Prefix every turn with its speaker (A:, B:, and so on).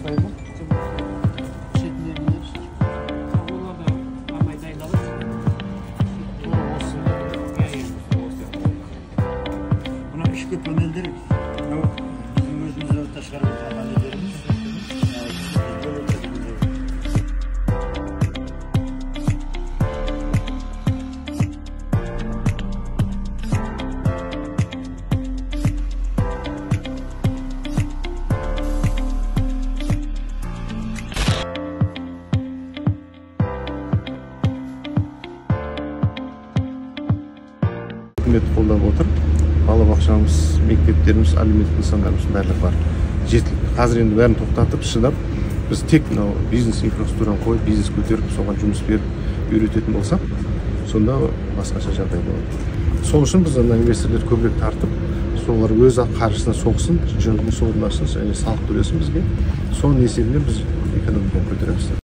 A: баштайбы? Шетинен
B: Олар да арнайы дайындалып.
A: Buna iş köpöneldir. Bizim özümüzü taşkarımız halederimiz.
C: Hükümet қолдап отыр. Балабақшамыз, мектептеріміз, әлеуметтік нысандарымыз барлығы бар. Қазір енді бәрін тоқтатып, шыдап, біз тек бизнес инфраструктураны қойып, бизнес көтеріп, соған жұмыс беріп, үйрететін болсақ, сонда басқаша жағдай болады. Сол үшін біз инвесторлар көбірек тартып, солар өз қаржысына соқсын, жұмыс орнын ашсын, және салық төлесін бізге. Соның есебінен біз экономиканы көтереміз.